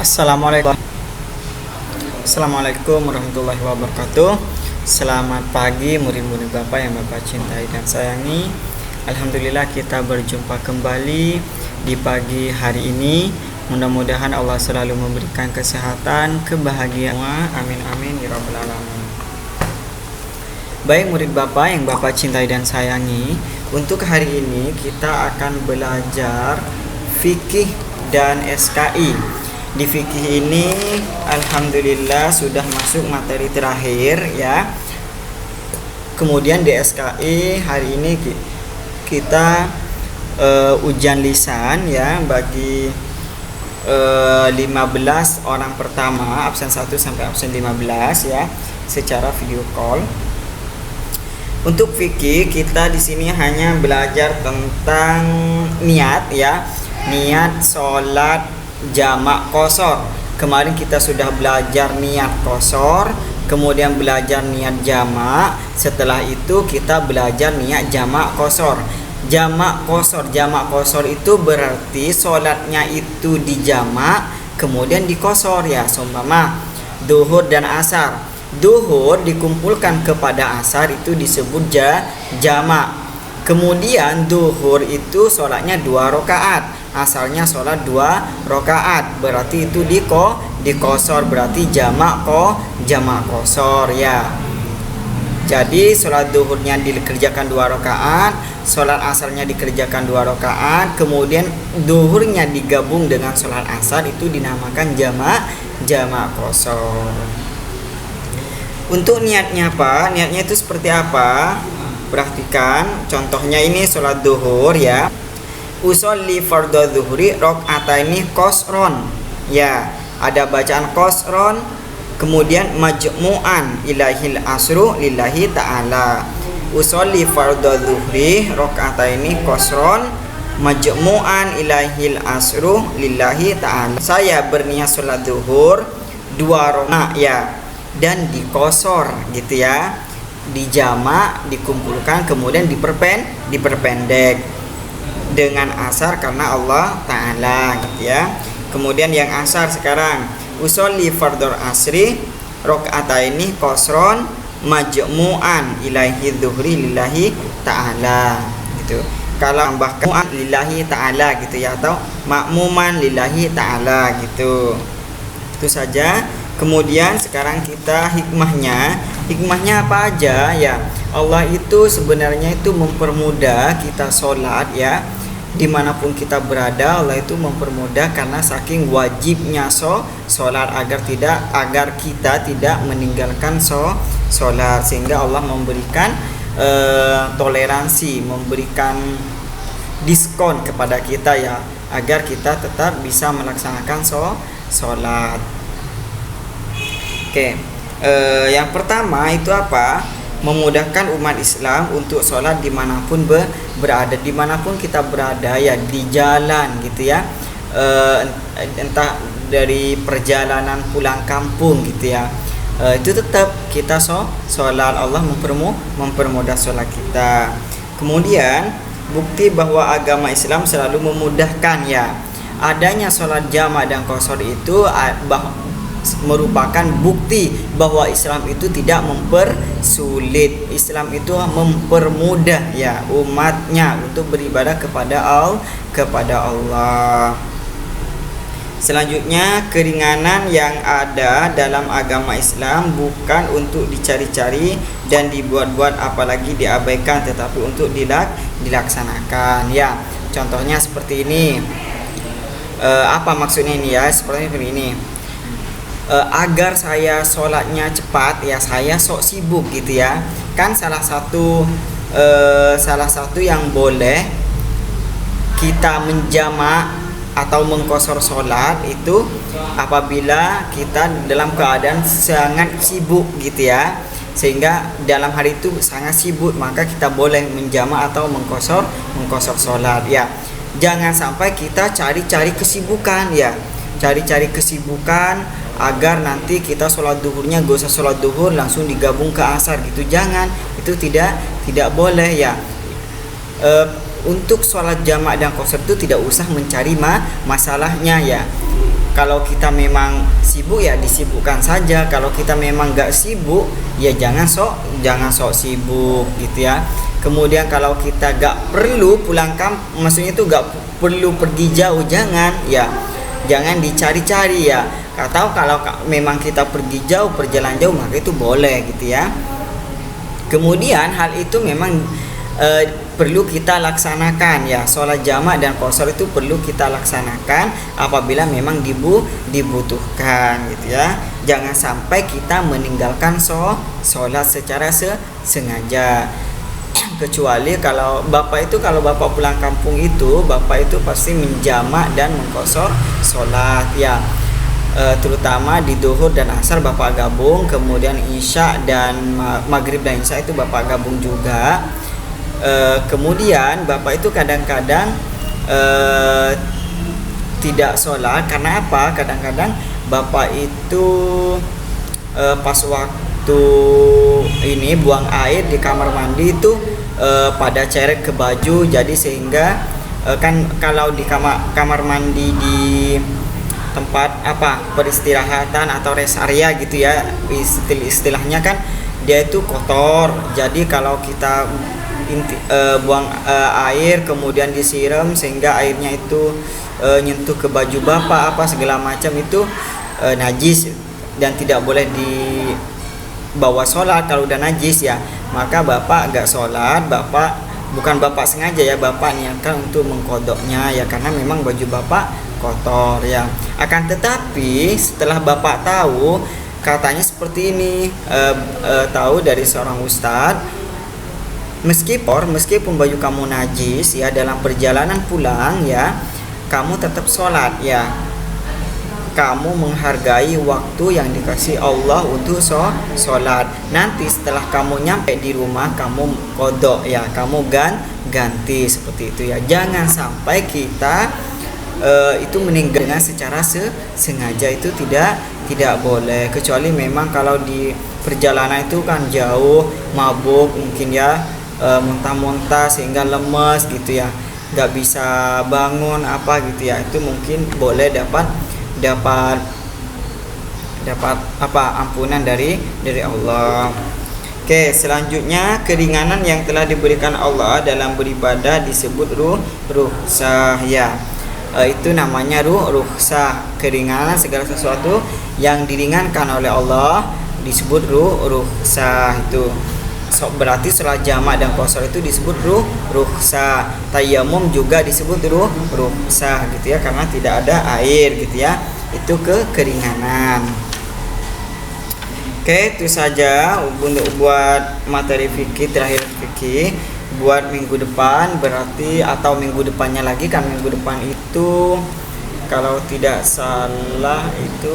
Assalamualaikum. Assalamualaikum warahmatullahi wabarakatuh. Selamat pagi murid-murid Bapak yang Bapak cintai dan sayangi. Alhamdulillah kita berjumpa kembali di pagi hari ini. Mudah-mudahan Allah selalu memberikan kesehatan, kebahagiaan. Amin amin ya rabbal alamin. Baik murid Bapak yang Bapak cintai dan sayangi, untuk hari ini kita akan belajar fikih dan SKI. Di fikih ini alhamdulillah sudah masuk materi terakhir ya. Kemudian di SKI hari ini kita ujian lisan ya bagi 15 orang pertama absen 1 sampai absen 15 ya secara video call. Untuk fikih kita di sini hanya belajar tentang niat ya. Niat sholat jamak qashar. Kemarin kita sudah belajar niat qashar, kemudian belajar niat jamak. Setelah itu kita belajar niat jamak qashar. Jamak qashar itu berarti sholatnya itu dijamak kemudian diqashar ya. Seumpama duhur dan asar. Duhur dikumpulkan kepada asar itu disebut jamak. Kemudian duhur itu sholatnya 2 rakaat. Asalnya sholat 2 rakaat, berarti itu dikosor, berarti jamak qashar ya. Jadi sholat duhurnya dikerjakan 2 rakaat, sholat asarnya dikerjakan 2 rakaat, kemudian duhurnya digabung dengan sholat asar itu dinamakan jamak qashar. Untuk niatnya apa? Niatnya itu seperti apa? Perhatikan, contohnya ini sholat duhur ya. Usolli fardhu dhuhri rakaataini qashron. Ya, ada bacaan qashron, kemudian majmu'an ilahil asru lillahi ta'ala. Usolli fardhu dhuhri rakaataini qashron majmu'an ilahil asru lillahi ta'ala. Saya berniat salat zuhur 2 rakaat ya dan diqashar gitu ya. Dijamak, dikumpulkan, kemudian diperpendek dengan asar karena Allah Ta'ala gitu ya. Kemudian yang asar sekarang usolli fardhul asri rakaataini qashron majmu'an ilaihi dhuhri lillahi ta'ala gitu. Kalau tambahkan lillahi ta'ala gitu ya, atau makmuman lillahi ta'ala gitu. Itu saja. Kemudian sekarang kita hikmahnya apa aja ya. Allah itu sebenarnya itu mempermudah kita sholat ya. Dimanapun kita berada Allah itu mempermudah karena saking wajibnya sholat agar kita tidak meninggalkan sholat, sehingga Allah memberikan toleransi, memberikan diskon kepada kita ya agar kita tetap bisa melaksanakan sholat. Oke, yang pertama itu apa? Memudahkan umat Islam untuk sholat dimanapun berada, dimanapun kita berada ya, di jalan gitu ya, entah dari perjalanan pulang kampung gitu ya, itu tetap kita sholat. Allah mempermudah sholat kita. Kemudian bukti bahwa agama Islam selalu memudahkan ya, adanya sholat jamak dan qashar itu merupakan bukti bahwa Islam itu tidak mempersulit. Islam itu mempermudah ya umatnya untuk beribadah kepada Allah. Selanjutnya, keringanan yang ada dalam agama Islam bukan untuk dicari-cari dan dibuat-buat apalagi diabaikan, tetapi untuk dilaksanakan ya. Contohnya seperti ini. Apa maksudnya ini ya? Seperti ini. Agar saya sholatnya cepat ya, saya sok sibuk gitu ya. Kan salah satu yang boleh kita menjamak atau mengqashar sholat itu apabila kita dalam keadaan sangat sibuk gitu ya, sehingga dalam hari itu sangat sibuk, maka kita boleh menjamak atau mengqashar sholat ya. Jangan sampai kita cari-cari kesibukan ya, cari-cari kesibukan agar nanti kita sholat duhurnya gak usah sholat duhur langsung digabung ke asar gitu. Jangan, itu tidak boleh ya. Untuk sholat jamak dan qashar itu tidak usah mencari masalahnya ya. kalau kita memang sibuk ya disibukkan saja, kalau kita memang nggak sibuk ya jangan sok sibuk gitu ya. Kemudian kalau kita nggak perlu pulang kampung, maksudnya itu nggak perlu pergi jauh, jangan dicari-cari ya. Atau kalau memang kita pergi jauh, perjalanan jauh, maka itu boleh gitu ya. Kemudian hal itu memang perlu kita laksanakan ya. Sholat jamak dan qashar itu perlu kita laksanakan apabila memang dibutuhkan gitu ya. Jangan sampai kita meninggalkan sholat secara sengaja. Kecuali kalau bapak pulang kampung itu, bapak itu pasti menjamak dan mengqashar sholat ya. Terutama di duhur dan asar bapak gabung, kemudian isya dan maghrib dan isya itu bapak gabung juga. Kemudian bapak itu kadang-kadang tidak sholat karena apa? Kadang-kadang bapak itu pas waktu ini buang air di kamar mandi itu pada ceret ke baju, jadi sehingga kan kalau di kamar mandi di tempat peristirahatan atau rest area gitu ya, istilahnya kan dia itu kotor. Jadi kalau kita buang air kemudian disiram sehingga airnya itu nyentuh ke baju bapak segala macam itu najis dan tidak boleh dibawa sholat kalau udah najis ya. Maka bapak gak sholat, bukan bapak sengaja ya, bapak niatkan untuk mengkodoknya ya, karena memang baju bapak kotor ya. Akan tetapi setelah bapak tahu, katanya seperti ini, tahu dari seorang ustadz, meskipun baju kamu najis ya, dalam perjalanan pulang ya, kamu tetap sholat ya. Kamu menghargai waktu yang dikasih Allah untuk sholat. Nanti setelah kamu nyampe di rumah, kamu kodok ya, kamu ganti seperti itu ya. Jangan sampai kita itu meninggal dengan secara sengaja, itu tidak boleh. Kecuali memang kalau di perjalanan itu kan jauh, mabuk mungkin ya, muntah-muntah sehingga lemes gitu ya, nggak bisa bangun gitu ya, itu mungkin boleh dapat ampunan dari Allah. Oke, selanjutnya keringanan yang telah diberikan Allah dalam beribadah disebut rukhsah ya. Itu namanya rukhsah, keringanan segala sesuatu yang diringankan oleh Allah disebut rukhsah itu. Berarti sholat jamak dan qashar itu disebut rukhsah. Tayammum juga disebut rukhsah gitu ya, karena tidak ada air gitu ya. Itu keringanan. Oke, itu saja untuk buat materi fikih, terakhir fikih buat minggu depan, berarti atau minggu depannya lagi kan. Minggu depan itu kalau tidak salah itu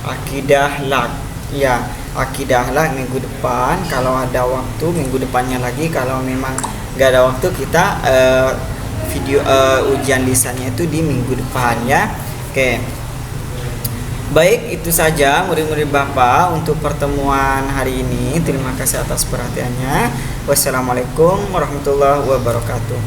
akidah lak ya, akidah lak minggu depan. Kalau ada waktu minggu depannya lagi, kalau memang gak ada waktu kita video ujian lisannya itu di minggu depan ya. Oke, baik, itu saja murid-murid Bapak untuk pertemuan hari ini. Terima kasih atas perhatiannya. Wassalamualaikum warahmatullahi wabarakatuh.